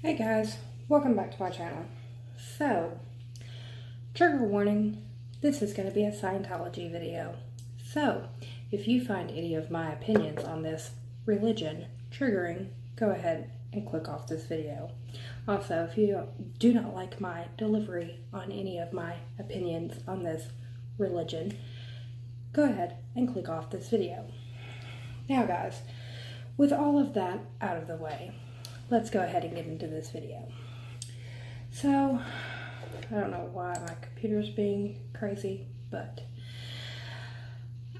Hey guys, welcome back to my channel. So, trigger warning, this is going to be a Scientology video. So, if you find any of my opinions on this religion triggering, go ahead and click off this video. Also, if you do not like my delivery on any of my opinions on this religion, go ahead and click off this video. Now guys, with all of that out of the way, let's go ahead and get into this video. So, I don't know why my computer's being crazy, but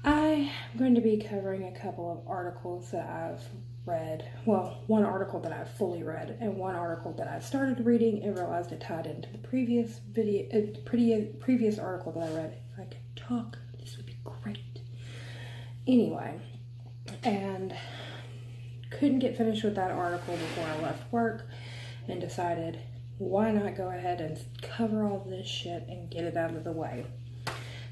I'm going to be covering a couple of articles that I've read. Well, one article that I've fully read, and one article that I started reading and realized it tied into the previous video, previous article that I read. If I could talk, this would be great. Anyway, and couldn't get finished with that article before I left work and decided why not go ahead and cover all this shit and get it out of the way.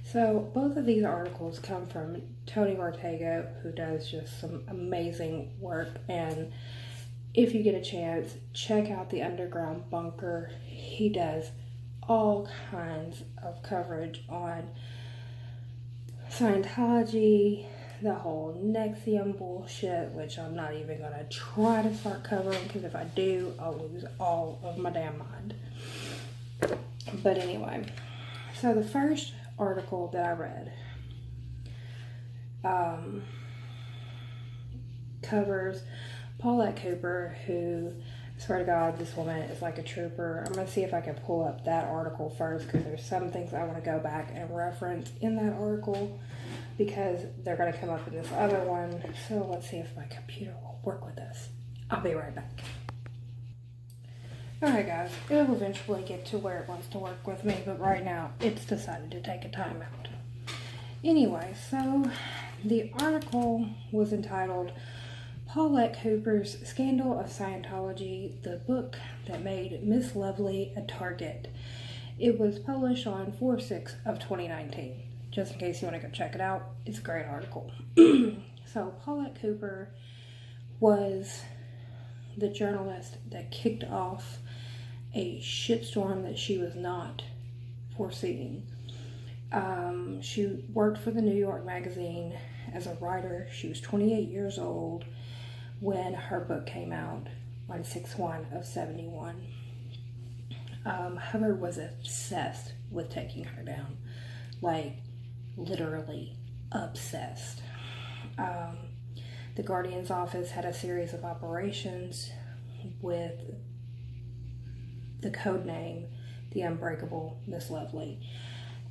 So both of these articles come from Tony Ortega, who does just some amazing work, and if you get a chance, check out the Underground Bunker. He does all kinds of coverage on Scientology, the whole Nexium bullshit, which I'm not even going to try to start covering, because if I do, I'll lose all of my damn mind. But anyway, so the first article that I read covers Paulette Cooper, who, I swear to God, this woman is like a trooper. I'm going to see if I can pull up that article first, because there's some things I want to go back and reference in that article, because they're going to come up in this other one. So let's see if my computer will work with us. I'll be right back. Alright guys, it'll eventually get to where it wants to work with me, but right now it's decided to take a timeout. Anyway, so the article was entitled Paulette Cooper's Scandal of Scientology, the book that made Miss Lovely a target. It was published on 4/6 of 2019. Just in case you want to go check it out, it's a great article. So Paulette Cooper was the journalist that kicked off a shitstorm that she was not foreseeing. She worked for the New York Magazine as a writer. She was 28 years old when her book came out on 6/1 of 71. Hubbard was obsessed with taking her down. Like, literally obsessed. The Guardian's office had a series of operations with the code name The Unbreakable Miss Lovely,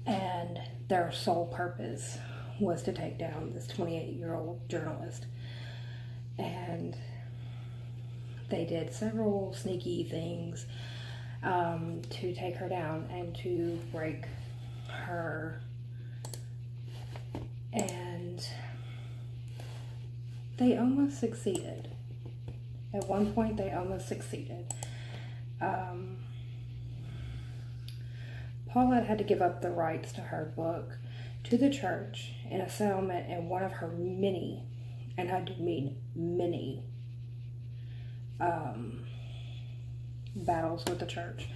and their sole purpose was to take down this 28-year-old journalist. And they did several sneaky things to take her down and to break her. And they almost succeeded. At one point, they almost succeeded. Paulette had to give up the rights to her book to the church in a settlement in one of her many, and I do mean many, battles with the church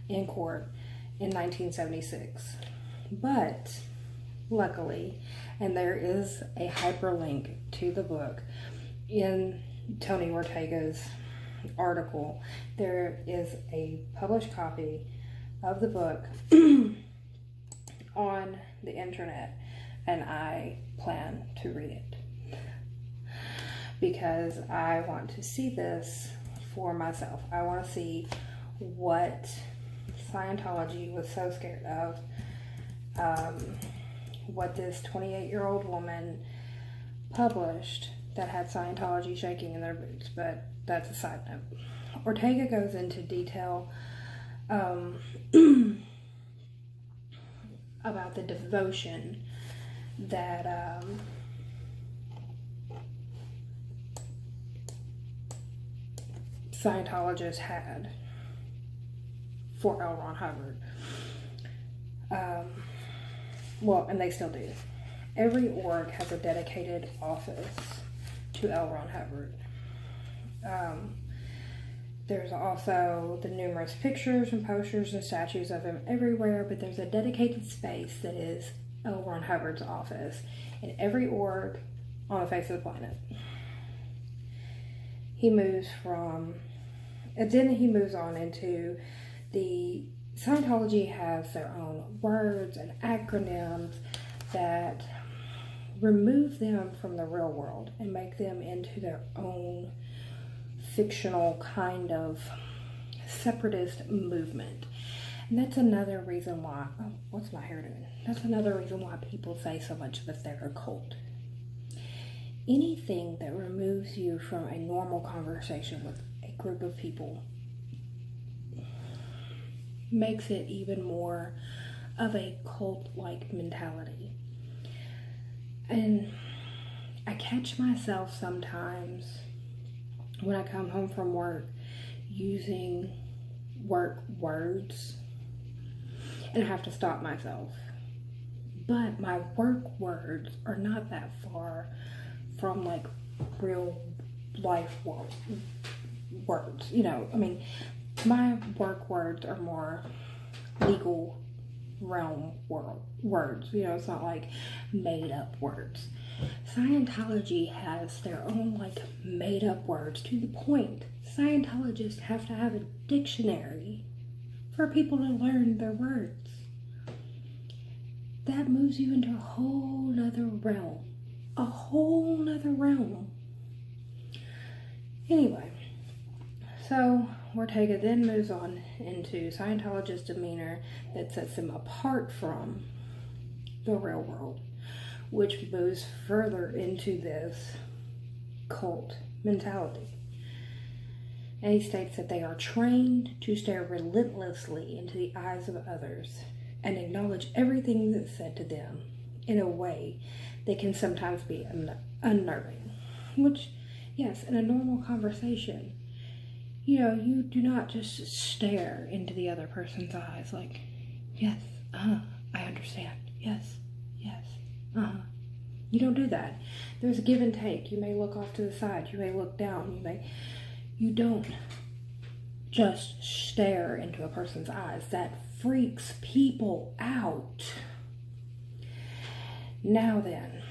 in court in 1976. But luckily, and there is a hyperlink to the book in Tony Ortega's article, there is a published copy of the book on the internet, and I plan to read it because I want to see this for myself. I want to see what Scientology was so scared of, what this 28-year-old woman published that had Scientology shaking in their boots. But that's a side note. Ortega goes into detail about the devotion that Scientologists had for L. Ron Hubbard. Well, and they still do. Every org has a dedicated office to L. Ron Hubbard. There's also the numerous pictures and posters and statues of him everywhere, but there's a dedicated space that is L. Ron Hubbard's office in every org on the face of the planet. Then he moves on into the Scientology has their own words and acronyms that remove them from the real world and make them into their own fictional kind of separatist movement. And that's another reason why, what's my hair doing? That's another reason why people say so much that they're a cult. Anything that removes you from a normal conversation with a group of people makes it even more of a cult-like mentality. And I catch myself sometimes when I come home from work using work words, and I have to stop myself. But my work words are not that far from like real life words. You know, I mean, my work words are more legal realm words. You know, it's not like made up words. Scientology has their own like made up words, to the point Scientologists have to have a dictionary for people to learn their words. That moves you into a whole nother realm. A whole nother realm. Anyway, so Ortega then moves on into Scientologist demeanor that sets them apart from the real world, which moves further into this cult mentality. And he states that they are trained to stare relentlessly into the eyes of others and acknowledge everything that's said to them in a way that can sometimes be unnerving. Which, yes, in a normal conversation, you know, you do not just stare into the other person's eyes like, yes, I understand, yes, You don't do that. There's a give and take. You may look off to the side, you may look down, you don't just stare into a person's eyes. That freaks people out. Now then,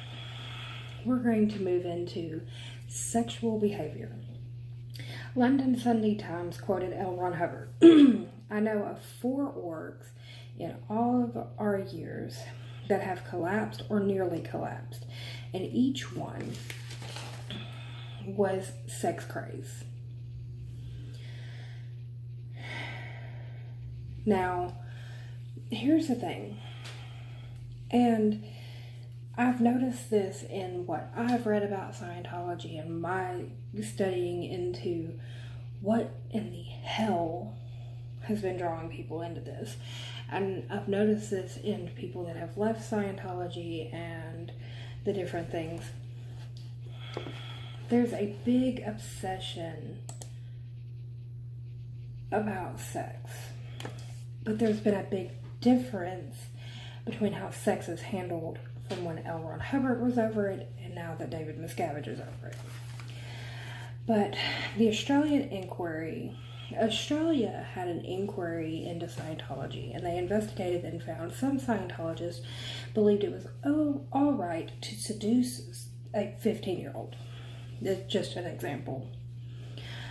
we're going to move into sexual behavior. London Sunday Times quoted L. Ron Hubbard. I know of 4 orgs in all of our years that have collapsed or nearly collapsed, and each one was sex craze. Now, here's the thing, and I've noticed this in what I've read about Scientology and my studying into what in the hell has been drawing people into this. And I've noticed this in people that have left Scientology and the different things. There's a big obsession about sex, but there's been a big difference between how sex is handled from when L. Ron Hubbard was over it and now that David Miscavige is over it. But the Australia had an inquiry into Scientology, and they investigated and found some Scientologists believed it was all right to seduce a 15-year-old. That's just an example.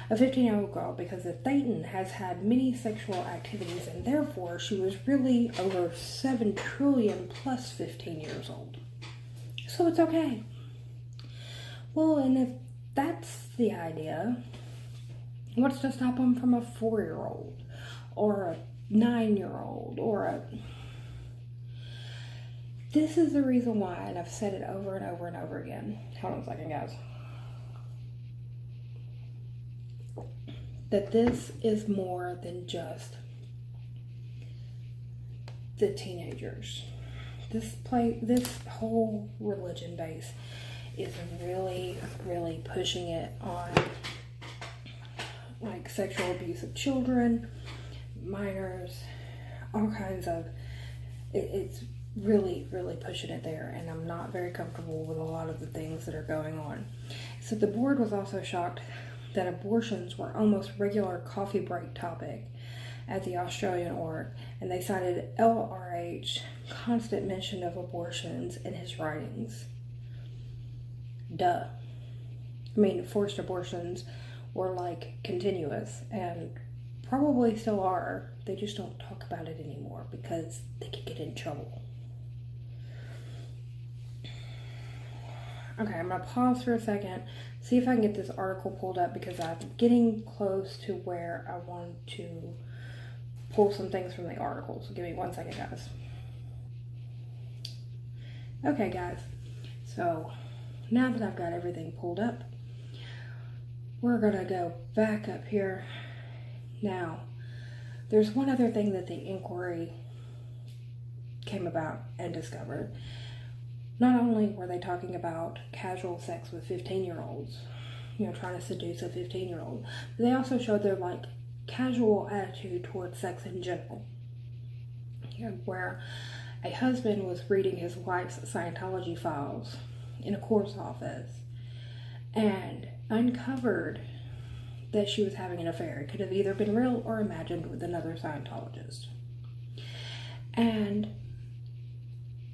A 15-year-old girl, because the Thetan has had many sexual activities, and therefore she was really over 7 trillion plus 15 years old. So it's okay. Well, and if that's the idea, what's to stop them from a 4-year-old or a 9-year-old or a... This is the reason why, and I've said it over and over and over again. Hold on a second, guys. That this is more than just the teenagers. This whole religion base is really, really pushing it on like sexual abuse of children, minors, all kinds of, it's really, really pushing it there, and I'm not very comfortable with a lot of the things that are going on. So the board was also shocked that abortions were almost regular coffee break topic at the Australian org, and they cited LRH constant mention of abortions in his writings. Duh. I mean, forced abortions were like continuous, and probably still are. They just don't talk about it anymore because they could get in trouble. Okay, I'm going to pause for a second, see if I can get this article pulled up, because I'm getting close to where I want to pull some things from the article. So give me 1 second, guys. Okay, guys. So now that I've got everything pulled up, we're going to go back up here. Now, there's one other thing that the inquiry came about and discovered. Not only were they talking about casual sex with 15-year-olds, trying to seduce a 15-year-old, but they also showed their, casual attitude towards sex in general. Where a husband was reading his wife's Scientology files in a court's office and uncovered that she was having an affair. It could have either been real or imagined with another Scientologist. And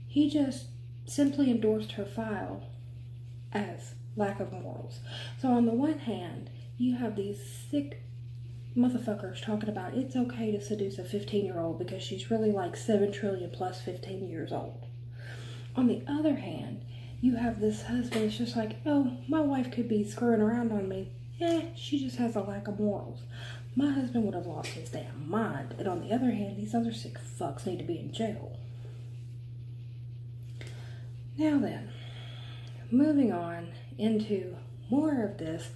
he just simply endorsed her file as lack of morals. So on the one hand, you have these sick motherfuckers talking about it's okay to seduce a 15-year-old because she's really 7 trillion plus 15 years old. On the other hand, you have this husband that's just oh, my wife could be screwing around on me. She just has a lack of morals. My husband would have lost his damn mind. And on the other hand, these other sick fucks need to be in jail. Now then, moving on into more of this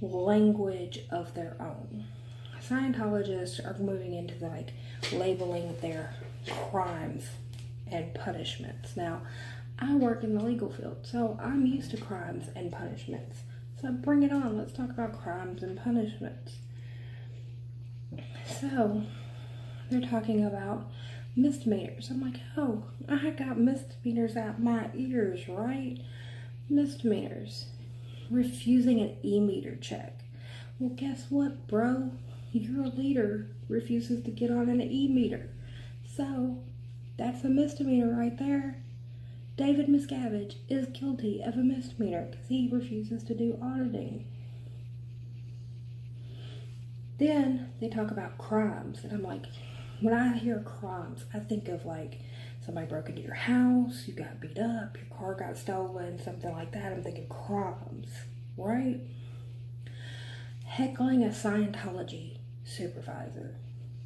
language of their own. Scientologists are moving into labeling their crimes and punishments. Now, I work in the legal field, so I'm used to crimes and punishments. So bring it on. Let's talk about crimes and punishments. So they're talking about misdemeanors. I'm oh, I got misdemeanors out my ears, right? Misdemeanors. Refusing an e-meter check. Well, guess what, bro? Your leader refuses to get on an e-meter. So that's a misdemeanor right there. David Miscavige is guilty of a misdemeanor because he refuses to do auditing. Then they talk about crimes, and I'm when I hear crimes, I think of somebody broke into your house, you got beat up, your car got stolen, something like that. I'm thinking crimes, right? Heckling a Scientology supervisor.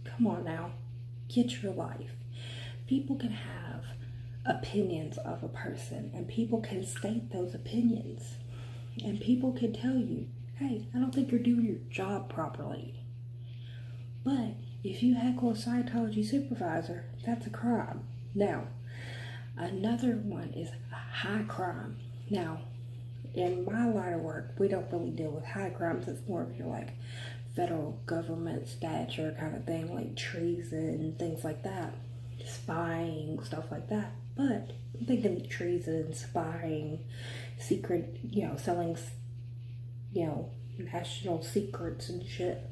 Come on now, get your life. People can have opinions of a person, and people can state those opinions, and people can tell you, hey, I don't think you're doing your job properly. But if you heckle a Scientology supervisor, that's a crime. Now, another one is a high crime. Now, in my line of work, we don't really deal with high crimes. It's more of your federal government stature kind of thing, like treason, things like that. Spying, stuff like that. But I'm thinking treason, spying, secret, selling, national secrets and shit.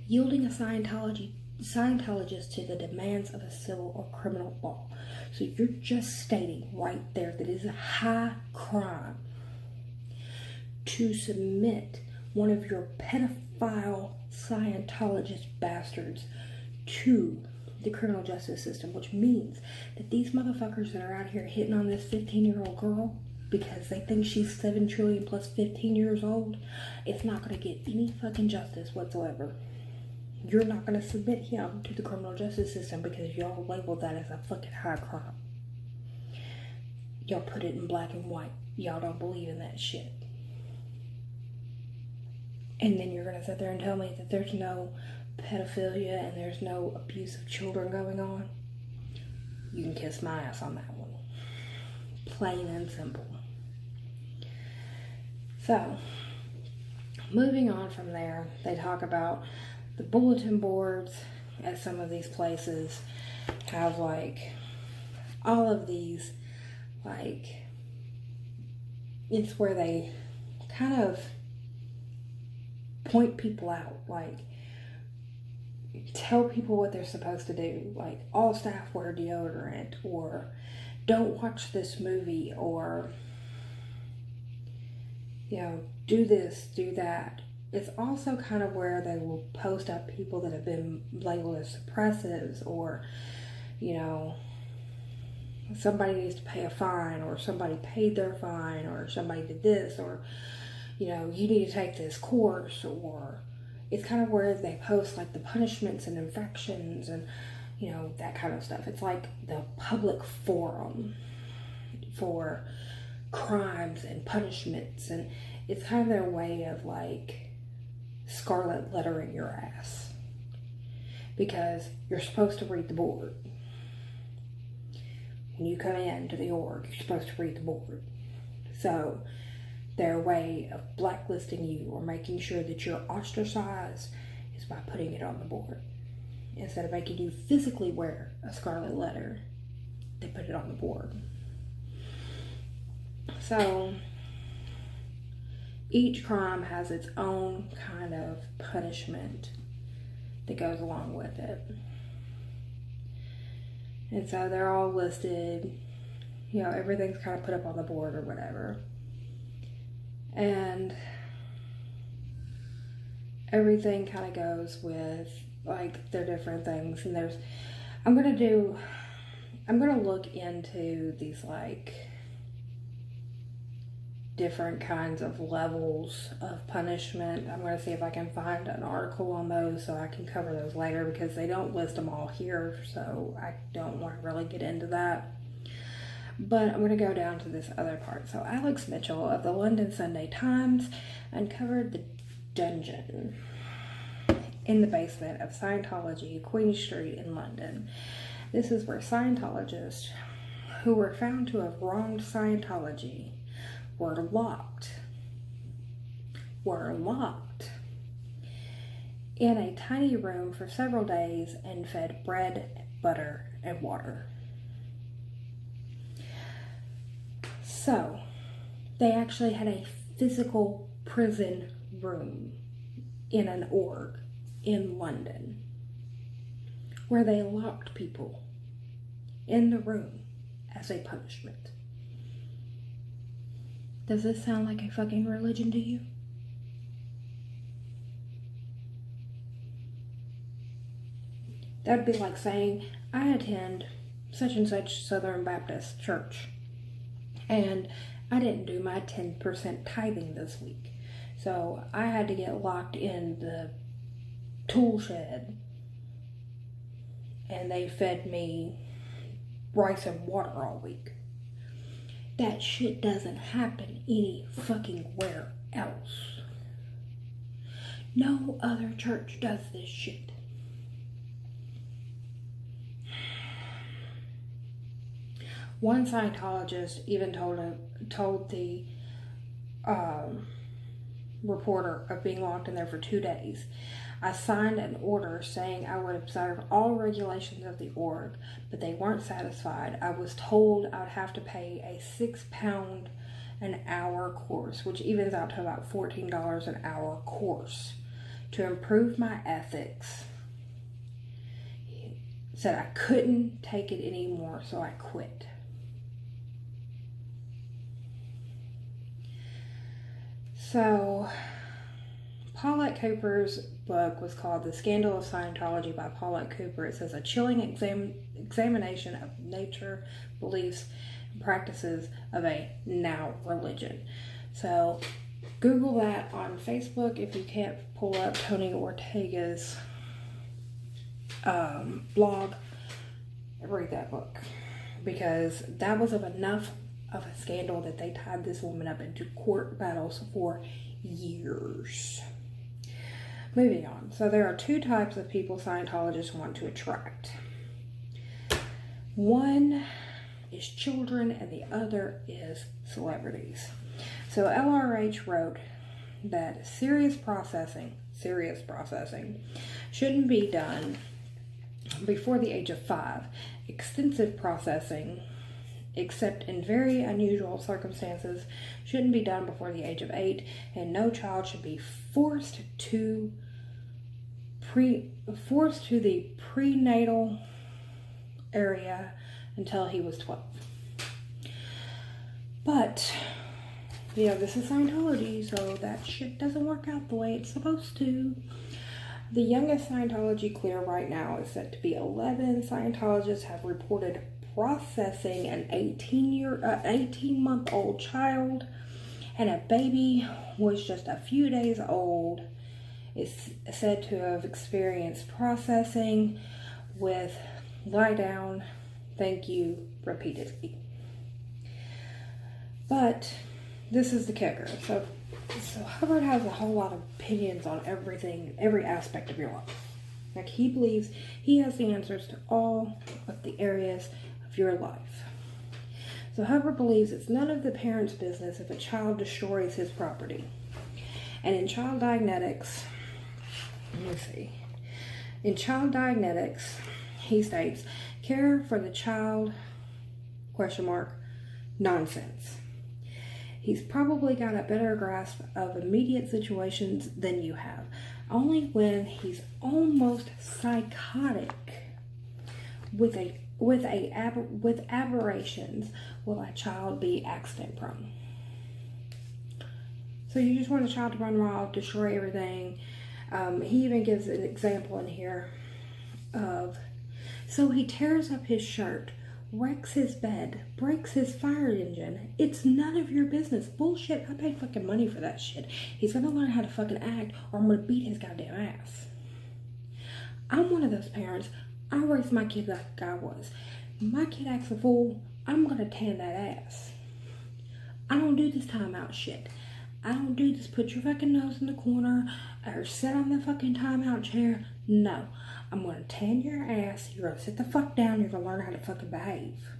Yielding a Scientologist to the demands of a civil or criminal law. So you're just stating right there that it is a high crime to submit one of your pedophile Scientologist bastards to the criminal justice system, which means that these motherfuckers that are out here hitting on this 15-year-old girl because they think she's 7 trillion plus 15 years old, it's not going to get any fucking justice whatsoever. You're not going to submit him to the criminal justice system because y'all label that as a fucking high crime. Y'all put it in black and white. Y'all don't believe in that shit. And then you're going to sit there and tell me that there's no pedophilia and there's no abuse of children going on? You can kiss my ass on that one. Plain and simple. So, moving on from there, they talk about the bulletin boards at some of these places have all of these it's where they kind of point people out, like tell people what they're supposed to do, like all staff wear deodorant, or don't watch this movie, or do this, do that. It's also kind of where they will post up people that have been labeled as suppressives, or somebody needs to pay a fine, or somebody paid their fine, or somebody did this, or you need to take this course, or it's kind of where they post like the punishments and infractions and that kind of stuff. It's like the public forum for crimes and punishments, and it's kind of their way of like scarlet lettering your ass, because you're supposed to read the board. When you come into the org, you're supposed to read the board. So their way of blacklisting you or making sure that you're ostracized is by putting it on the board. Instead of making you physically wear a scarlet letter, they put it on the board. So each crime has its own kind of punishment that goes along with it. And so they're all listed, everything's kind of put up on the board or whatever. And everything kind of goes with like their different things. And I'm going to look into these like different kinds of levels of punishment. I'm going to see if I can find an article on those so I can cover those later, because they don't list them all here, so I don't want to really get into that. But I'm going to go down to this other part. So Alex Mitchell of the London Sunday Times uncovered the dungeon in the basement of Scientology, Queen Street in London. This is where Scientologists who were found to have wronged Scientology were locked in a tiny room for several days and fed bread, butter, and water. So, they actually had a physical prison room in an org in London where they locked people in the room as a punishment. Does this sound like a fucking religion to you? That'd be like saying, I attend such and such Southern Baptist church, and I didn't do my 10% tithing this week, so I had to get locked in the tool shed, and they fed me rice and water all week. That shit doesn't happen any fucking where else. No other church does this shit. One Scientologist even told the reporter of being locked in there for 2 days. I signed an order saying I would observe all regulations of the org, but they weren't satisfied. I was told I would have to pay a £6 an hour course, which evens out to about $14 an hour course, to improve my ethics. He said I couldn't take it anymore, so I quit. So, Paulette Cooper's book was called The Scandal of Scientology by Paulette Cooper. It says a chilling examination of nature, beliefs, and practices of a now religion. So Google that on Facebook if you can't pull up Tony Ortega's blog. Read that book, because that was enough of a scandal that they tied this woman up into court battles for years. Moving on. So there are 2 types of people Scientologists want to attract. One is children and the other is celebrities. So LRH wrote that serious processing shouldn't be done before the age of 5. Extensive processing except in very unusual circumstances, shouldn't be done before the age of 8, and no child should be forced to the prenatal area until he was 12. But, you know, this is Scientology, so that shit doesn't work out the way it's supposed to. The youngest Scientology clear right now is said to be 11. Scientologists have reported processing an 18-month-old child, and a baby was just a few days old is said to have experienced processing with lie down, thank you, repeatedly. But this is the kicker. So Hubbard has a whole lot of opinions on everything, every aspect of your life. Like, he believes he has the answers to all of the areas of your life. So Hubbard believes it's none of the parent's business if a child destroys his property. And in child Dianetics, he states, care for the child, ? Nonsense. He's probably got a better grasp of immediate situations than you have. Only when he's almost psychotic with aberrations will a child be accident prone. So you just want a child to run wild, destroy everything. He even gives an example in here of, so he tears up his shirt, wrecks his bed, breaks his fire engine. It's none of your business. Bullshit. I paid fucking money for that shit. He's gonna learn how to fucking act, or I'm gonna beat his goddamn ass. I'm one of those parents. I raised my kid like I was. My kid acts a fool, I'm gonna tan that ass. I don't do this timeout shit. I don't do this put your fucking nose in the corner or sit on the fucking timeout chair. No. I'm going to tan your ass. You're going to sit the fuck down. You're going to learn how to fucking behave.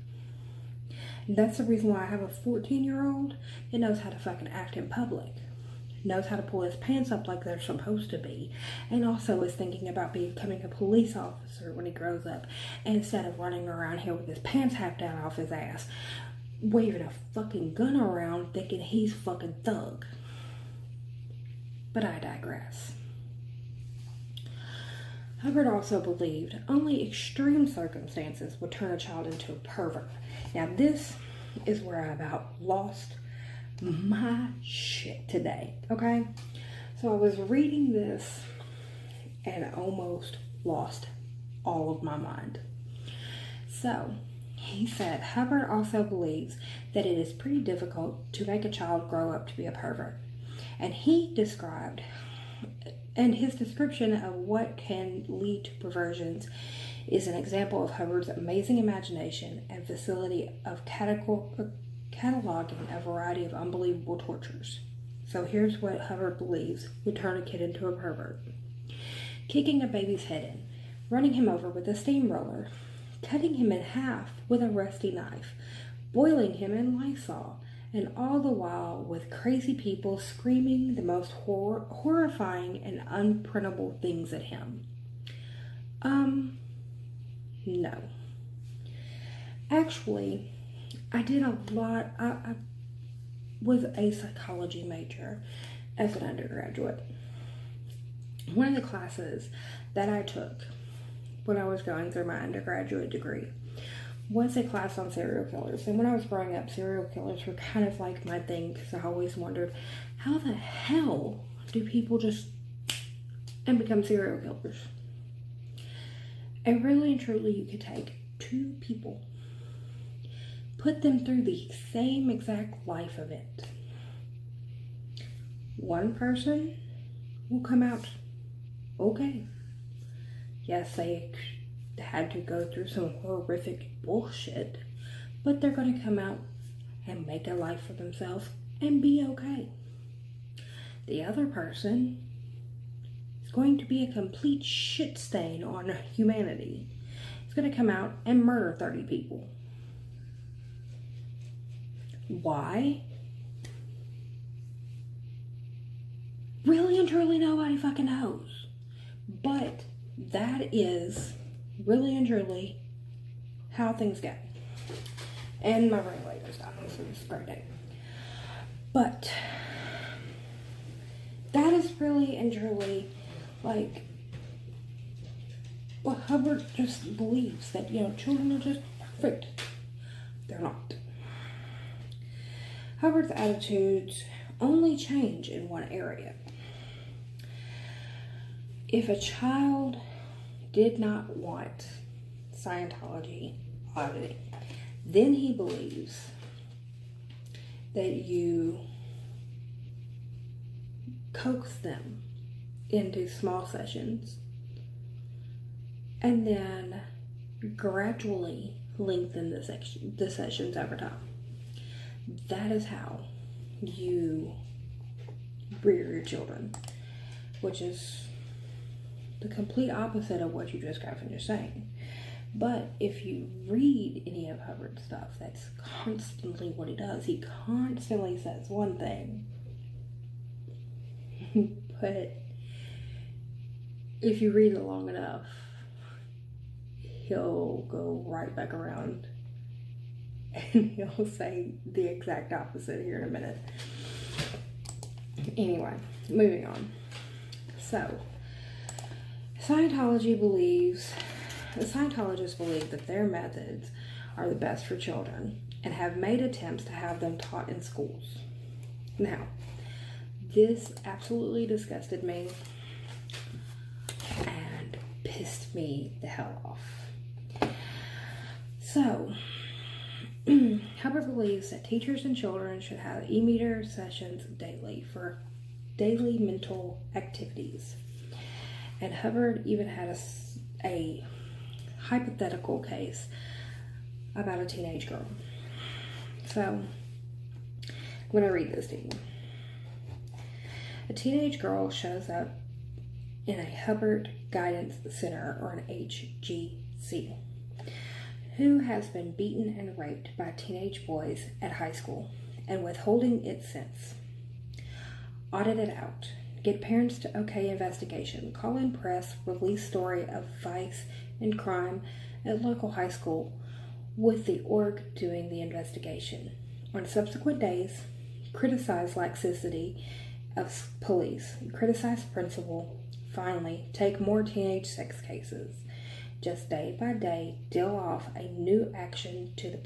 And that's the reason why I have a 14-year-old that knows how to fucking act in public. Knows how to pull his pants up like they're supposed to be. And also is thinking about becoming a police officer when he grows up. Instead of running around here with his pants half down off his ass, waving a fucking gun around thinking he's fucking thug. But I digress. Hubbard also believed only extreme circumstances would turn a child into a pervert. Now this is where I about lost my shit today, okay? So I was reading this and I almost lost all of my mind. So he said Hubbard also believes that it is pretty difficult to make a child grow up to be a pervert. And he described, and his description of what can lead to perversions is an example of Hubbard's amazing imagination and facility of cataloging a variety of unbelievable tortures. So here's what Hubbard believes would turn a kid into a pervert. Kicking a baby's head in, running him over with a steamroller, cutting him in half with a rusty knife, boiling him in Lysol, and all the while with crazy people screaming the most horrifying and unprintable things at him. No. Actually, I did a lot. I was a psychology major as an undergraduate. One of the classes that I took when I was going through my undergraduate degree was a class on serial killers. And when I was growing up, serial killers were kind of like my thing, because I always wondered, how the hell do people just and become serial killers? And really and truly, you could take two people, put them through the same exact life event. One person will come out okay. Yes, they had to go through some horrific bullshit, but they're going to come out and make a life for themselves and be okay. The other person is going to be a complete shit stain on humanity. It's going to come out and murder 30 people. Why? Really and truly nobody fucking knows. But that is really and truly how things go. And my ring light is dying, so it's a great day. But that is really and truly like what Hubbard just believes, that, you know, children are just perfect. They're not. Hubbard's attitudes only change in one area. If a child did not want Scientology auditing, then he believes that you coax them into small sessions and then gradually lengthen the sessions over time. That is how you rear your children, which is the complete opposite of what you just got finished saying. But if you read any of Hubbard's stuff, that's constantly what he does. He constantly says one thing, but if you read it long enough, he'll go right back around and he'll say the exact opposite here in a minute. Anyway, moving on. So, Scientologists believe that their methods are the best for children and have made attempts to have them taught in schools. Now, this absolutely disgusted me and pissed me the hell off. So, Hubbard believes that teachers and children should have e-meter sessions daily for daily mental activities. And Hubbard even had a hypothetical case about a teenage girl. So, I'm going to read this to you. A teenage girl shows up in a Hubbard Guidance Center, or an HGC, who has been beaten and raped by teenage boys at high school and withholding it since. Audit it out. Get parents to okay investigation. Call in press. Release story of vice and crime at local high school with the org doing the investigation. On subsequent days, criticize laxity of police. Criticize principal. Finally, take more teenage sex cases. Just day by day, deal off a new action to the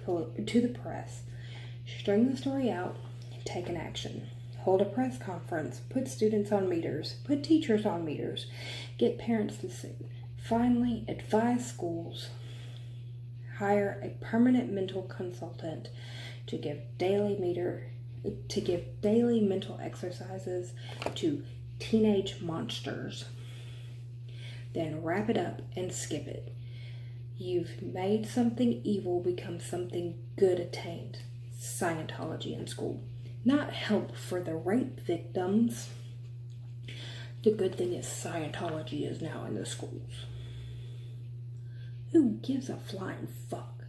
press. String the story out, take an action. Hold a press conference, put students on meters, put teachers on meters, get parents to sue. Finally, advise schools, hire a permanent mental consultant to give daily mental exercises to teenage monsters. Then wrap it up and skip it. You've made something evil become something good attained. Scientology in school. Not help for the rape victims. The good thing is Scientology is now in the schools. Who gives a flying fuck?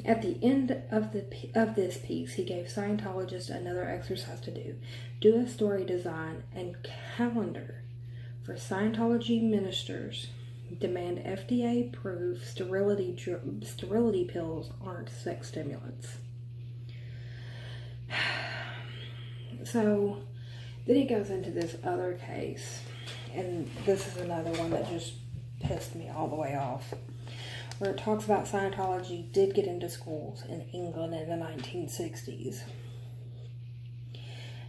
At the end of this piece, he gave Scientologists another exercise to do. Do a story design and calendar for Scientology ministers. Demand FDA proof sterility pills aren't sex stimulants. So then he goes into this other case, and this is another one that just pissed me all the way off, where it talks about Scientology did get into schools in England in the 1960s.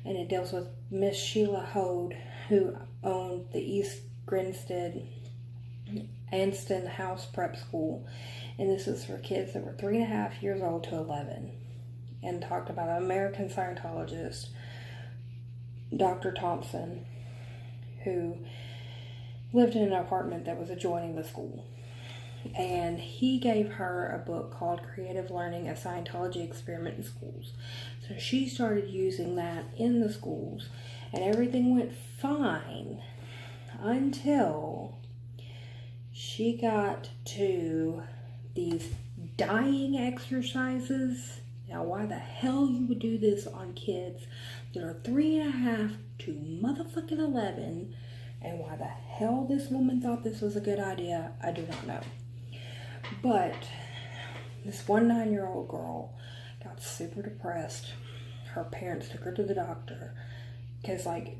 And it deals with Miss Sheila Hode, who owned the East Grinstead Anston House Prep School. And this is for kids that were 3.5 years old to 11. And talked about an American Scientologist, Dr. Thompson, who lived in an apartment that was adjoining the school. And he gave her a book called Creative Learning, a Scientology Experiment in Schools. So she started using that in the schools, and everything went fine until she got to these dying exercises. Now, why the hell you would do this on kids that are 3.5 to motherfucking 11, and why the hell this woman thought this was a good idea, I do not know. But this one 9-year-old girl got super depressed. Her parents took her to the doctor because, like,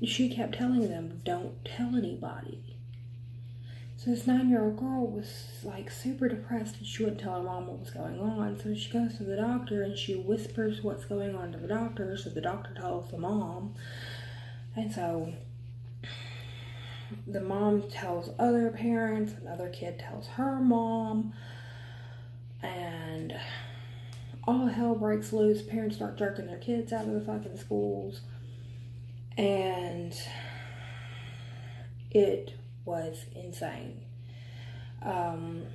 she kept telling them, don't tell anybody. So this 9-year-old girl was, like, super depressed, and she wouldn't tell her mom what was going on. So she goes to the doctor, and she whispers what's going on to the doctor, so the doctor tells the mom. And so the mom tells other parents, another kid tells her mom, and all hell breaks loose. Parents start jerking their kids out of the fucking schools, and it was insane. And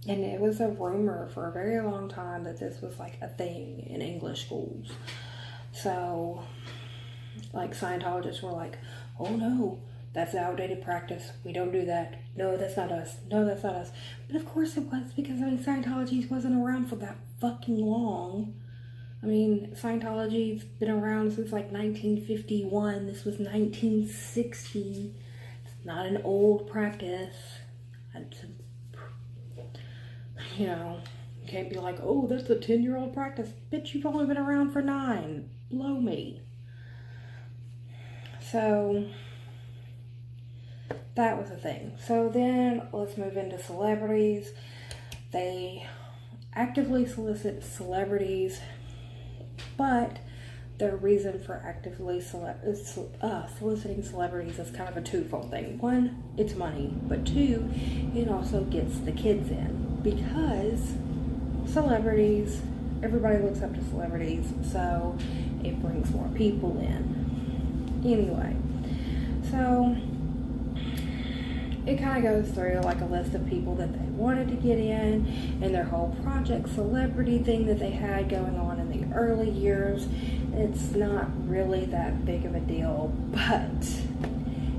it was a rumor for a very long time that this was like a thing in English schools. So, like, Scientologists were like, oh no, that's an outdated practice. We don't do that. No, that's not us. No, that's not us. But of course it was, because, I mean, Scientology wasn't around for that fucking long. I mean, Scientology's been around since like 1951. This was 1960. It's not an old practice. You know, you can't be like, oh, that's a 10-year-old practice. Bitch, you've only been around for 9. Blow me. So that was a thing. So then let's move into celebrities. They actively solicit celebrities, but their reason for actively soliciting celebrities is kind of a twofold thing. One, it's money, but two, it also gets the kids in, because celebrities, everybody looks up to celebrities, so it brings more people in. Anyway, so it kind of goes through like a list of people that they wanted to get in, and their whole Project Celebrity thing that they had going on in the early years. It's not really that big of a deal, but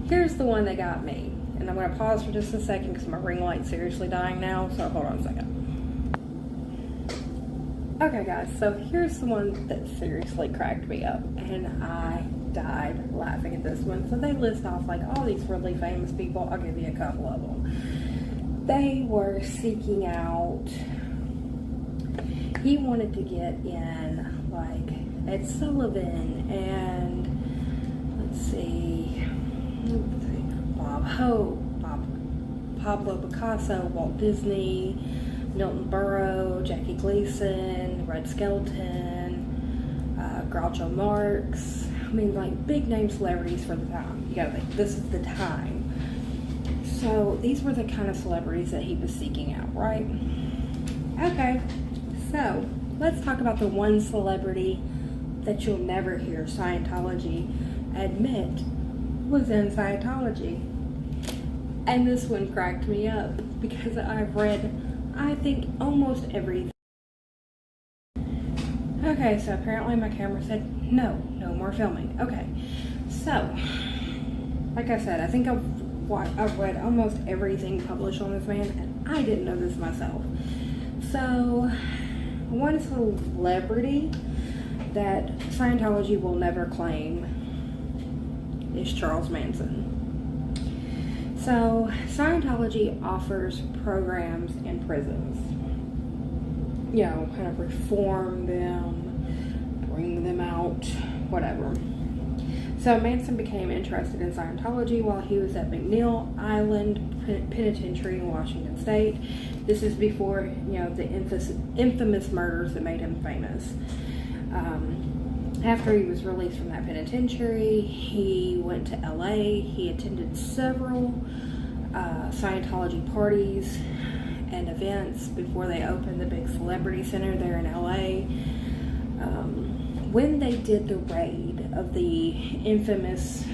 here's the one that got me. And I'm going to pause for just a second because my ring light's seriously dying now, so hold on a second. Okay guys, so here's the one that seriously cracked me up, and I died laughing at this one. So they list off like all these really famous people. I'll give you a couple of them. They were seeking out, he wanted to get in like Ed Sullivan and let's see, Bob Hope, Pablo Picasso, Walt Disney, Milton Berle, Jackie Gleason, Red Skelton, Groucho Marx. I mean, like, big name celebrities for the time. You gotta think, this is the time. So these were the kind of celebrities that he was seeking out, right? Okay, so let's talk about the one celebrity that you'll never hear Scientology admit was in Scientology. And this one cracked me up because I've read, I think, almost everything. Okay, so apparently my camera said, no more filming. Okay, so, like I said, I think I've read almost everything published on this man, and I didn't know this myself. So, one celebrity that Scientology will never claim is Charles Manson. So, Scientology offers programs in prisons. You know, kind of reform them, bring them out, whatever. So Manson became interested in Scientology while he was at McNeil Island Penitentiary in Washington State. This is before, you know, the infamous murders that made him famous. After he was released from that penitentiary, he went to LA. He attended several Scientology parties and events before they opened the big celebrity center there in LA. When they did the raid of the infamous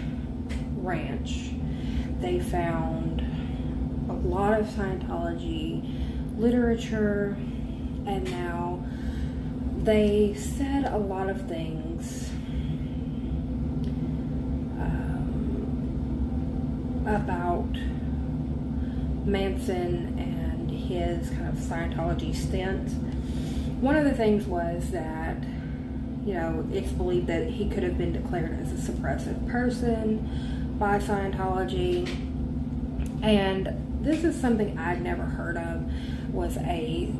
ranch, they found a lot of Scientology literature, and now they said a lot of things about Manson and his kind of Scientology stint. One of the things was that, you know, it's believed that he could have been declared as a suppressive person by Scientology, And this is something I'd never heard of, was a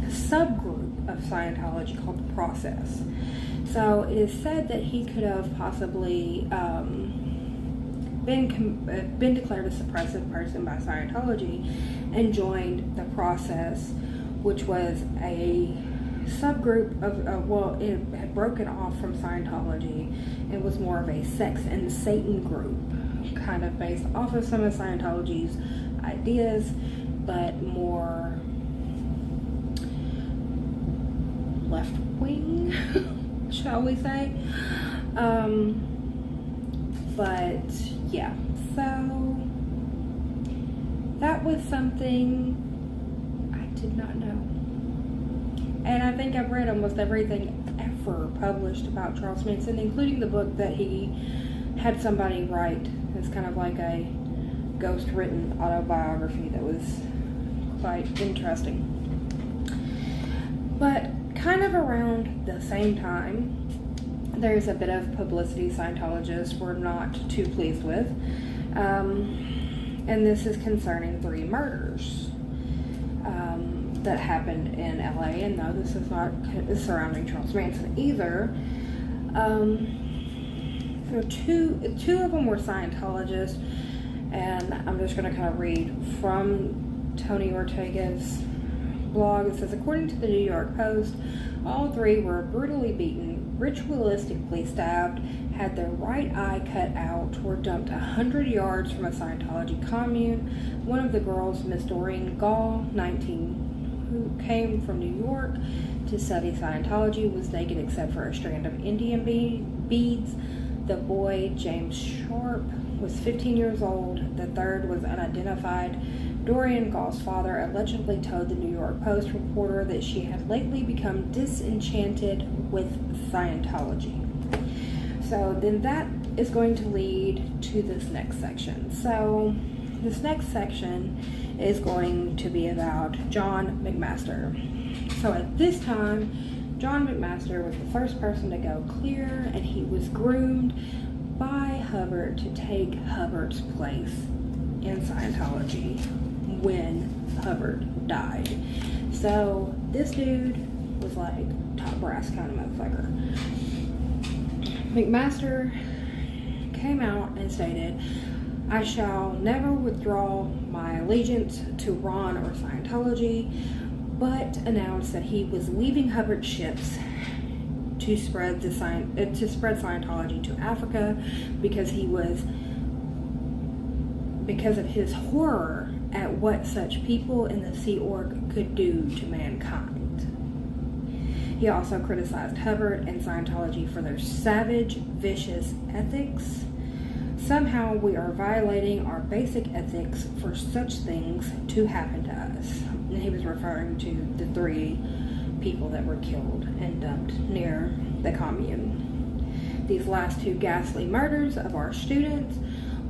subgroup of Scientology called the Process. So it is said that he could have possibly been declared a suppressive person by Scientology and joined the Process, which was a subgroup of, well, it had broken off from Scientology and was more of a sex and Satan group, kind of based off of some of Scientology's ideas, but more left-wing, shall we say. But yeah, so that was something I did not know. And I think I've read almost everything ever published about Charles Manson, including the book that he had somebody write. It's kind of like a ghost-written autobiography that was quite interesting. But kind of around the same time, there's a bit of publicity Scientologists were not too pleased with. And this is concerning 3 murders that happened in LA. And no, this is not surrounding Charles Manson either. Two of them were Scientologists, and I'm just going to kind of read from Tony Ortega's blog. It says, according to the New York Post, all 3 were brutally beaten, ritualistically stabbed, had their right eye cut out, were dumped 100 yards from a Scientology commune. One of the girls, Miss Doreen Gall, 19, who came from New York to study Scientology, was naked except for a strand of Indian beads. The boy, James Sharp, was 15 years old. The third was unidentified. Doreen Gall's father allegedly told the New York Post reporter that she had lately become disenchanted with Scientology. So then that is going to lead to this next section. So this next section is going to be about John McMaster. So at this time, John McMaster was the first person to go clear, and he was groomed by Hubbard to take Hubbard's place in Scientology when Hubbard died. So this dude was like top brass kind of motherfucker. McMaster came out and stated, I shall never withdraw my allegiance to Ron or Scientology, but announced that he was leaving Hubbard's ships to spread Scientology to Africa because of his horror at what such people in the Sea Org could do to mankind. He also criticized Hubbard and Scientology for their savage, vicious ethics. Somehow we are violating our basic ethics for such things to happen to us. And he was referring to the 3 people that were killed and dumped near the commune. These last 2 ghastly murders of our students,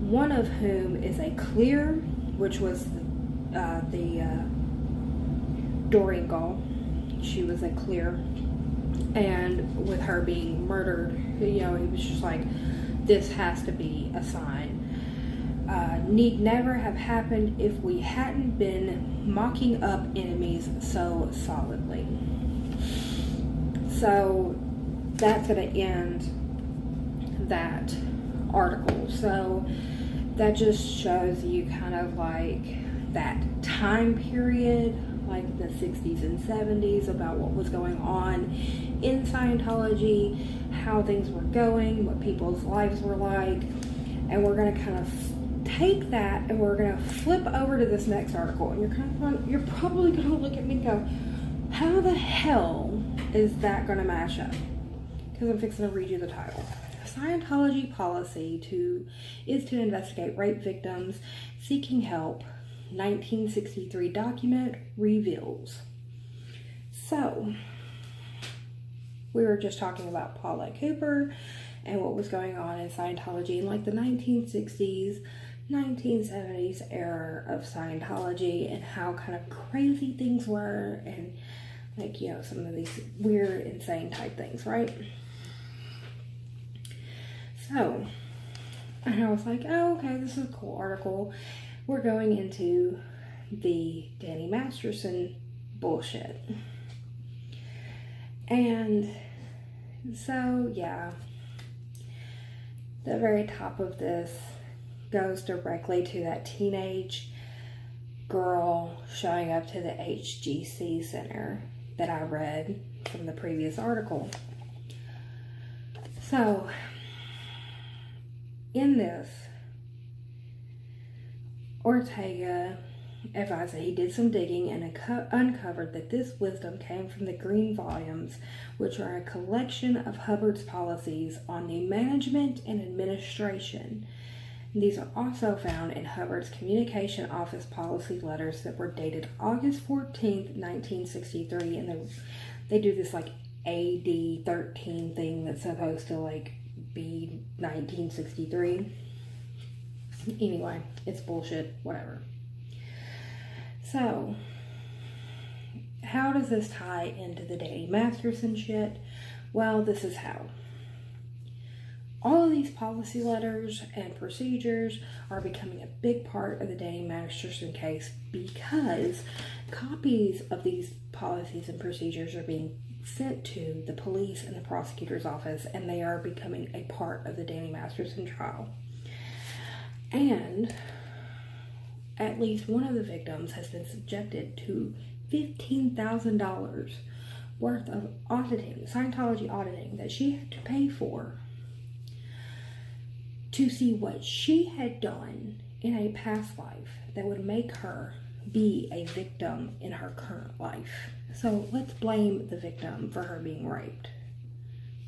one of whom is a clear, which was the Doreen Gall. She was a clear, and with her being murdered, he was just like, this has to be a sign. Need never have happened if we hadn't been mocking up enemies so solidly. So that's going to end that article. So that just shows you kind of like that time period, like the 60s and 70s, about what was going on in Scientology, how things were going, what people's lives were like. And we're going to kind of take that and we're going to flip over to this next article. And you're probably going to look at me and go, how the hell is that going to mash up? Because I'm fixing to read you the title. Scientology Policy is to investigate rape victims seeking help. 1963 document reveals. So, we were just talking about Paulette Cooper and what was going on in Scientology in like the 1960s, 1970s era of Scientology, and how kind of crazy things were, and like, some of these weird, insane type things, right? So, And I was like, oh, okay, this is a cool article. We're going into the Danny Masterson bullshit. And so, yeah, the very top of this goes directly to that teenage girl showing up to the HGC Center that I read from the previous article. So, in this, Ortega advised that he did some digging and uncovered that this wisdom came from the Green Volumes, which are a collection of Hubbard's policies on the management and administration. These are also found in Hubbard's Communication Office policy letters that were dated August 14th, 1963, and they do this like AD 13 thing that's supposed to like be 1963. Anyway, it's bullshit, whatever. So, how does this tie into the Danny Masterson shit? Well, this is how. All of these policy letters and procedures are becoming a big part of the Danny Masterson case because copies of these policies and procedures are being sent to the police and the prosecutor's office, and they are becoming a part of the Danny Masterson trial. And at least one of the victims has been subjected to $15,000 worth of auditing, Scientology auditing, that she had to pay for to see what she had done in a past life that would make her be a victim in her current life. So let's blame the victim for her being raped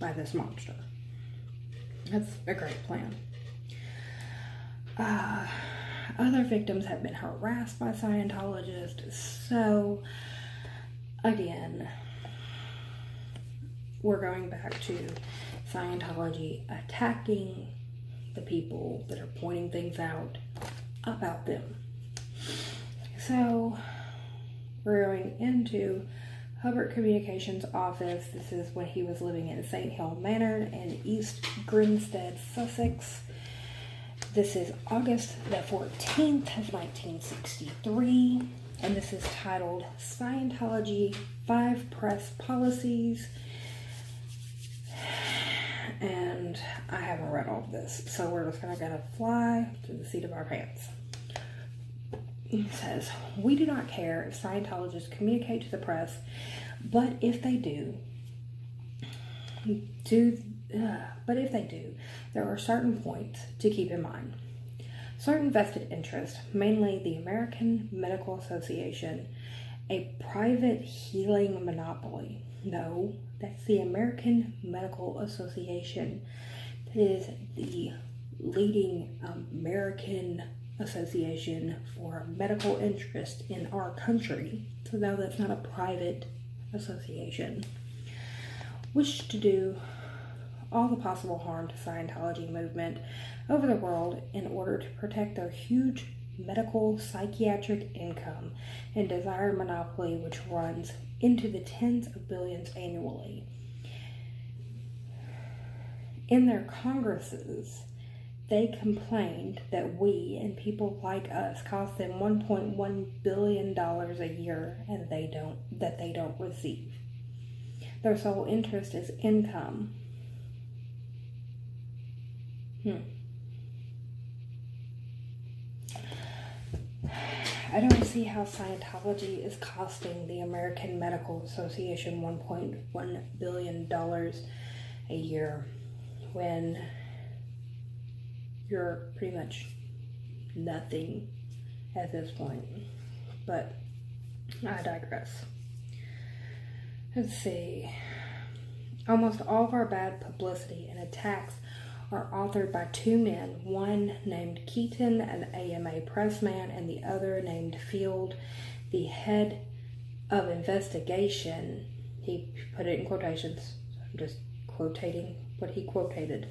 by this monster. That's a great plan. Other victims have been harassed by Scientologists. So again, we're going back to Scientology attacking the people that are pointing things out about them. So we're going into Hubbard Communications office. This is when he was living in St. Hill Manor in East Grinstead, Sussex. This is August the 14th of 1963, and this is titled Scientology 5 Press Policies. And I haven't read all of this, so we're just gonna fly to the seat of our pants. It says, we do not care if Scientologists communicate to the press, but if they do, there are certain points to keep in mind. Certain vested interests, mainly the American Medical Association, a private healing monopoly. No, that's the American Medical Association. That is the leading American association for medical interest in our country. So no, that's not a private association. Wish to do all the possible harm to Scientology movement over the world in order to protect their huge medical psychiatric income and desire monopoly which runs into the tens of billions annually. In their congresses, they complained that we and people like us cost them $1.1 billion a year and that they don't receive. Their sole interest is income. I don't see how Scientology is costing the American Medical Association $1.1 billion a year when you're pretty much nothing at this point. But I digress. Let's see. Almost all of our bad publicity and attacks are authored by two men, one named Keaton, an AMA pressman, and the other named Field, the head of investigation. He put it in quotations. I'm just quotating what he quoted.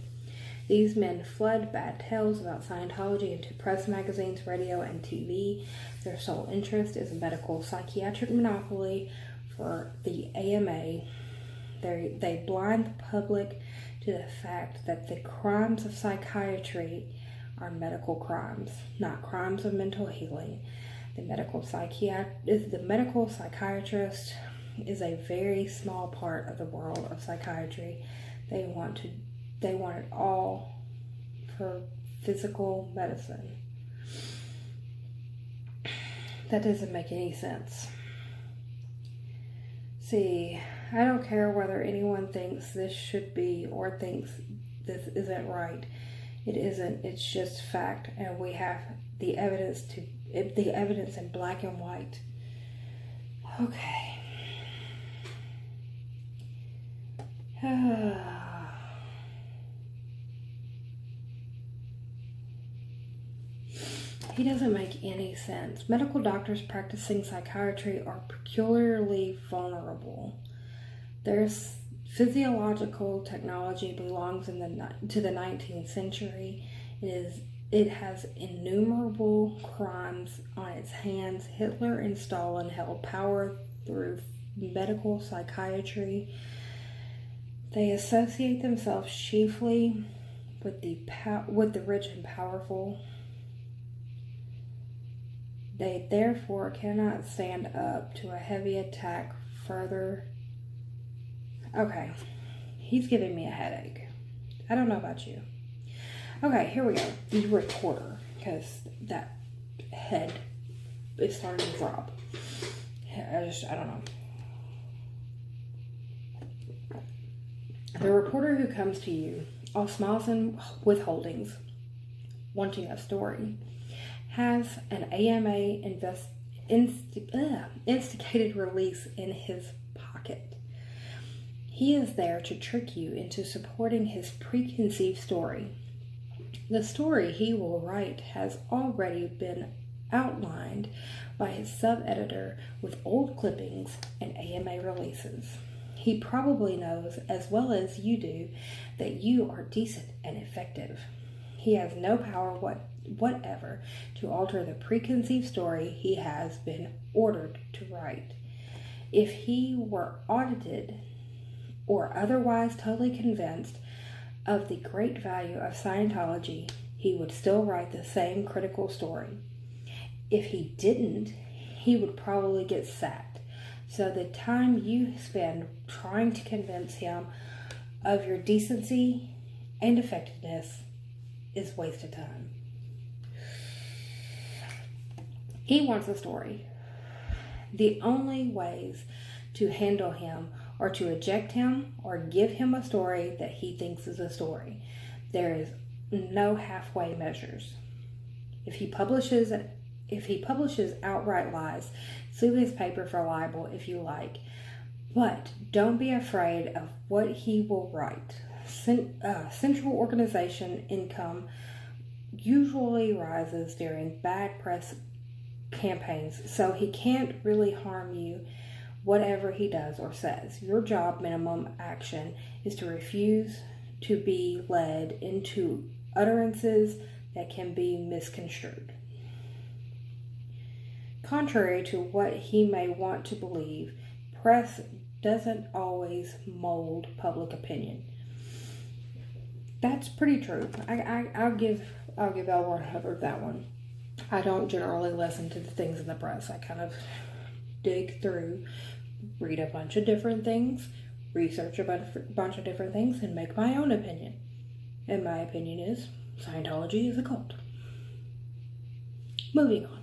These men flood bad tales about Scientology into press magazines, radio, and TV. Their sole interest is a medical psychiatric monopoly for the AMA. They blind the public to the fact that the crimes of psychiatry are medical crimes, not crimes of mental healing. The medical psychiatrist is a very small part of the world of psychiatry. They want it all for physical medicine. That doesn't make any sense. See, I don't care whether anyone thinks this should be or thinks this isn't right. It isn't. It's just fact, and we have the evidence in black and white. Okay. He doesn't make any sense. Medical doctors practicing psychiatry are peculiarly vulnerable. Their physiological technology belongs to the 19th century. It has innumerable crimes on its hands. Hitler and Stalin held power through medical psychiatry. They associate themselves chiefly with the rich and powerful. They therefore cannot stand up to a heavy attack further. Okay, he's giving me a headache. I don't know about you. Okay, here we go. The reporter, because that head is starting to drop. I don't know. The reporter who comes to you, all smiles and withholdings, wanting a story, has an AMA instigated release in his pocket. He is there to trick you into supporting his preconceived story. The story he will write has already been outlined by his sub-editor with old clippings and AMA releases. He probably knows, as well as you do, that you are decent and effective. He has no power whatever to alter the preconceived story he has been ordered to write. If he were audited or otherwise totally convinced of the great value of Scientology, he would still write the same critical story. If he didn't, he would probably get sacked. So the time you spend trying to convince him of your decency and effectiveness is wasted time. He wants a story. The only ways to handle him are to eject him or give him a story that he thinks is a story. There is no halfway measures. If he publishes outright lies, sue his paper for libel if you like, but don't be afraid of what he will write. Central organization income usually rises during bad press campaigns, so he can't really harm you whatever he does or says. Your job minimum action is to refuse to be led into utterances that can be misconstrued. Contrary to what he may want to believe, press doesn't always mold public opinion. That's pretty true. I'll give Elmore Hubbard that one. I don't generally listen to the things in the press. I kind of dig through, read a bunch of different things, research about a bunch of different things, and make my own opinion. And my opinion is Scientology is a cult. Moving on.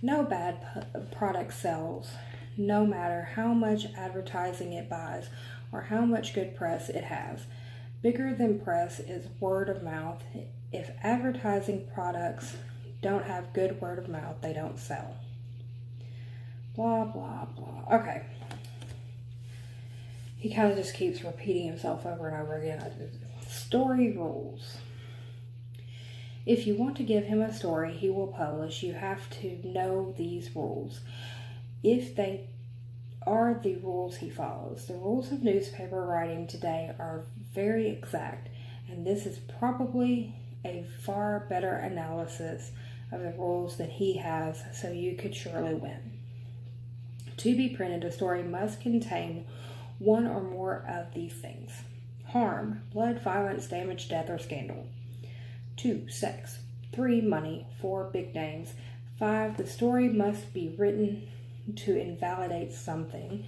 No bad product sells, no matter how much advertising it buys or how much good press it has. Bigger than press is word of mouth. If advertising products don't have good word of mouth, they don't sell. Blah, blah, blah. Okay. He kind of just keeps repeating himself over and over again. Story rules. If you want to give him a story he will publish, you have to know these rules. If they are the rules he follows. The rules of newspaper writing today are very exact, and this is probably a far better analysis of the rules than he has, so you could surely win. To be printed, a story must contain one or more of these things: harm, blood, violence, damage, death, or scandal. 2, sex. 3, money. 4, big names. 5, the story must be written to invalidate something.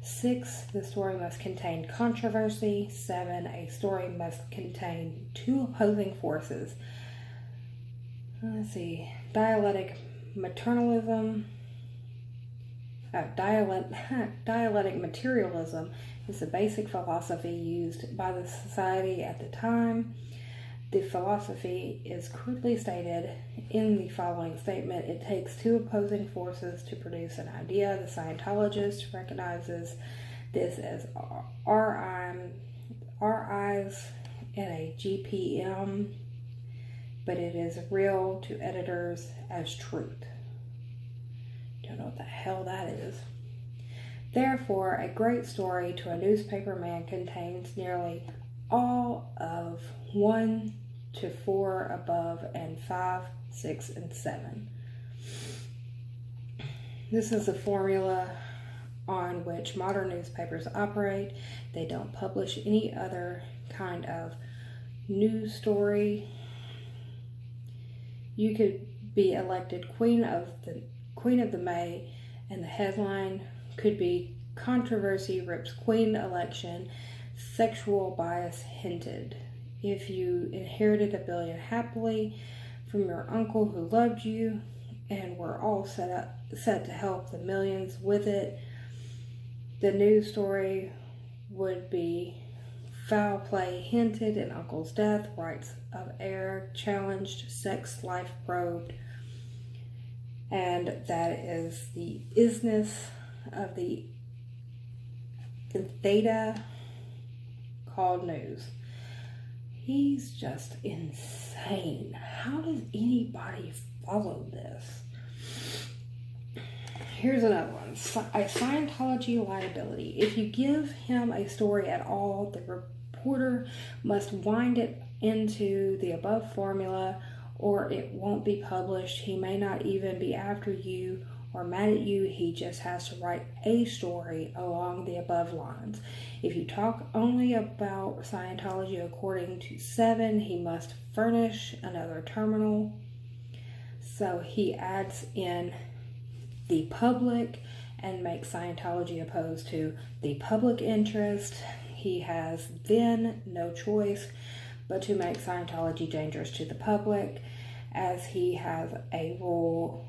6, the story must contain controversy. 7, a story must contain 2 opposing forces. Let's see, dialectic materialism is the basic philosophy used by the society at the time. The philosophy is crudely stated in the following statement: it takes 2 opposing forces to produce an idea. The Scientologist recognizes this as RIs and a GPM, but it is real to editors as truth. Don't know what the hell that is. Therefore, a great story to a newspaper man contains nearly all of 1 to 4 above and 5, 6, and 7. This is a formula on which modern newspapers operate. They don't publish any other kind of news story. You could be elected Queen of the May, and the headline could be "Controversy Rips Queen Election, Sexual Bias Hinted." If you inherited $1 billion happily from your uncle who loved you and were all set to help the millions with it, the news story would be "Foul play hinted in uncle's death, rights of heir challenged, sex life probed." And that is the isness of the theta called news. He's just insane. How does anybody follow this? Here's another one. A Scientology liability. If you give him a story at all, the reporter must wind it into the above formula, or it won't be published. He may not even be after you or mad at you. He just has to write a story along the above lines. If you talk only about Scientology according to 7, he must furnish another terminal. So he adds in the public and makes Scientology opposed to the public interest. He has then no choice but to make Scientology dangerous to the public, as he has a rule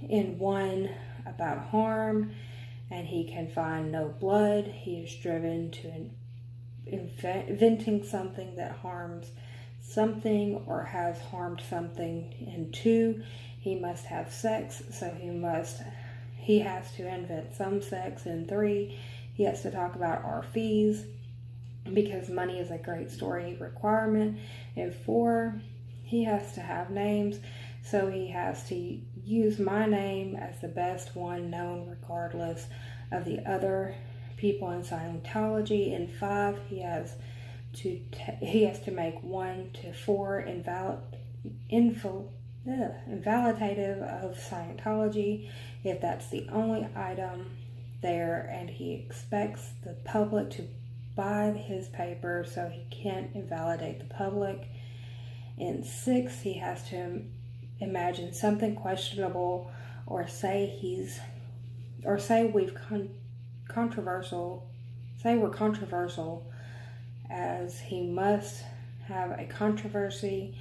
in 1 about harm, and he can find no blood. He is driven to inventing something that harms something or has harmed something. In 2, he must have sex, so he has to invent some sex. In 3, he has to talk about our fees, because money is a great story requirement. In 4, he has to have names, so he has to use my name as the best one known regardless of the other people in Scientology. In 5, he has to make 1 to 4 invalidative of Scientology, if that's the only item there, and he expects the public to buy his paper, so he can't invalidate the public. In 6, he has to imagine something questionable, or say we're controversial, as he must have a controversy.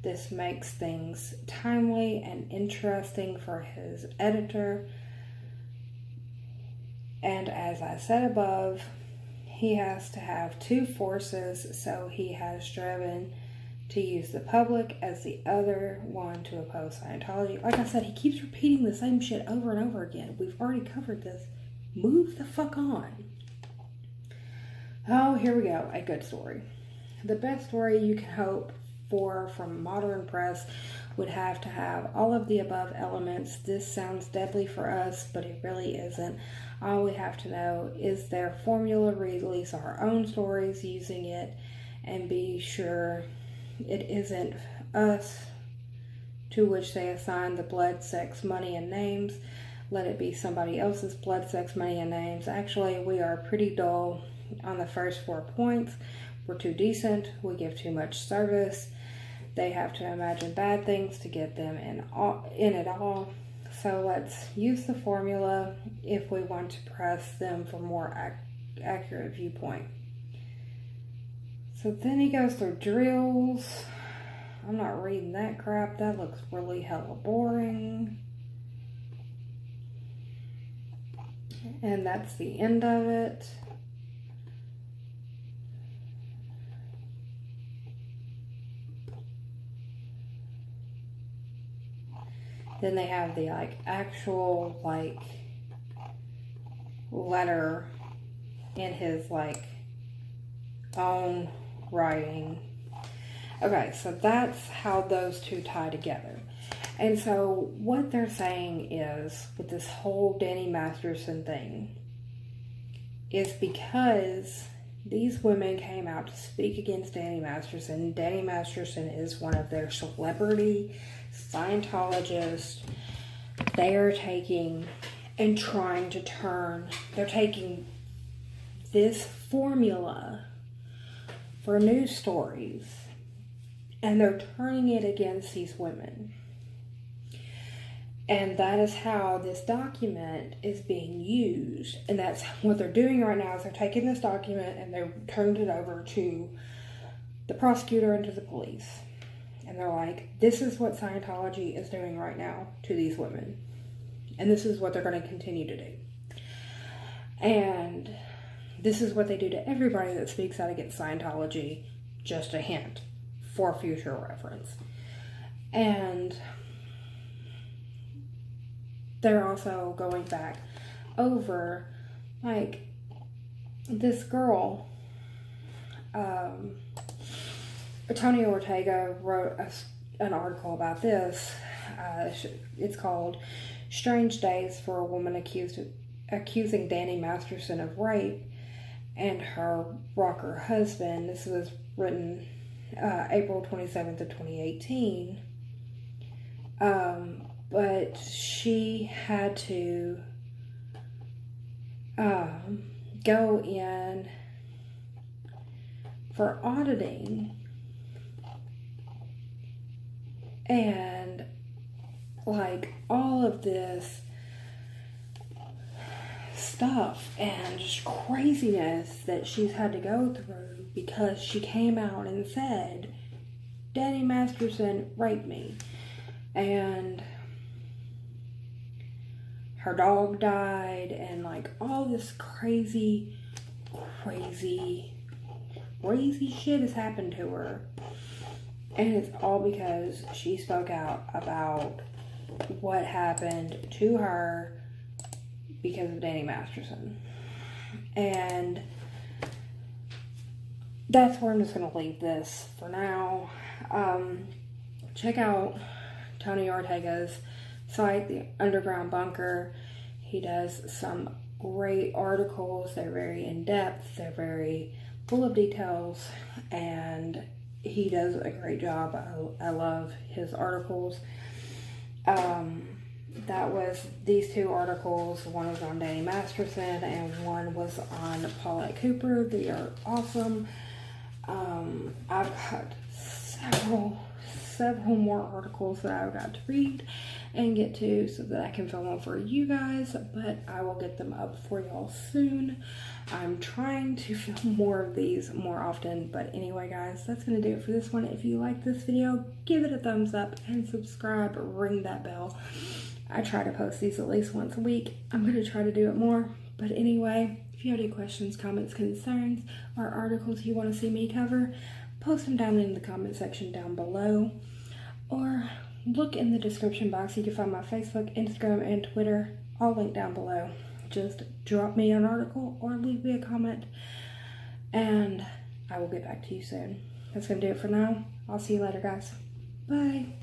This makes things timely and interesting for his editor. And as I said above, he has to have 2 forces, so he has striven to use the public as the other one to oppose Scientology. Like I said, he keeps repeating the same shit over and over again. We've already covered this. Move the fuck on. Oh, here we go. A good story. The best story you can hope for from modern press would have to have all of the above elements. This sounds deadly for us, but it really isn't. All we have to know is their formula, release our own stories using it, and be sure it isn't us to which they assign the blood, sex, money, and names. Let it be somebody else's blood, sex, money, and names. Actually, we are pretty dull on the first 4 points. We're too decent. We give too much service. They have to imagine bad things to get them in it all. So let's use the formula if we want to press them for more accurate viewpoint. So then he goes through drills. I'm not reading that crap. That looks really hella boring. And that's the end of it. Then they have the actual letter in his own writing. Okay, so that's how those two tie together. And so what they're saying is, with this whole Danny Masterson thing, is because these women came out to speak against Danny Masterson. Danny Masterson is one of their celebrity Scientologists. They are taking and trying to turn, they're taking this formula for news stories and they're turning it against these women. And that is how this document is being used. And that's what they're doing right now, is they're taking this document and they're turned it over to the prosecutor and to the police. And they're like, this is what Scientology is doing right now to these women. And this is what they're going to continue to do. And this is what they do to everybody that speaks out against Scientology. Just a hint for future reference. And they're also going back over, this girl, Tony Ortega wrote an article about this. It's called "Strange Days for a Woman Accusing Danny Masterson of Rape and Her Rocker Husband." This was written April 27th of 2018. But she had to go in for auditing, and all of this stuff and just craziness that she's had to go through because she came out and said, Danny Masterson raped me, and her dog died, and all this crazy shit has happened to her. And it's all because she spoke out about what happened to her because of Danny Masterson. And that's where I'm just going to leave this for now. Check out Tony Ortega's site, The Underground Bunker. He does some great articles. They're very in-depth. They're very full of details. And he does a great job. I love his articles. That was these two articles. One was on Danny Masterson and one was on Paulette Cooper. They are awesome. I've got several more articles that I've got to read and get to so that I can film them for you guys, but I will get them up for y'all soon. I'm trying to film more of these more often, but anyway guys, that's going to do it for this one. If you like this video, give it a thumbs up and subscribe, ring that bell. I try to post these at least once a week. I'm going to try to do it more, but anyway, if you have any questions, comments, concerns, or articles you want to see me cover, post them down in the comment section down below, or look in the description box. You can find my Facebook, Instagram, and Twitter, all linked down below. Just drop me an article or leave me a comment, and I will get back to you soon. That's going to do it for now. I'll see you later, guys. Bye.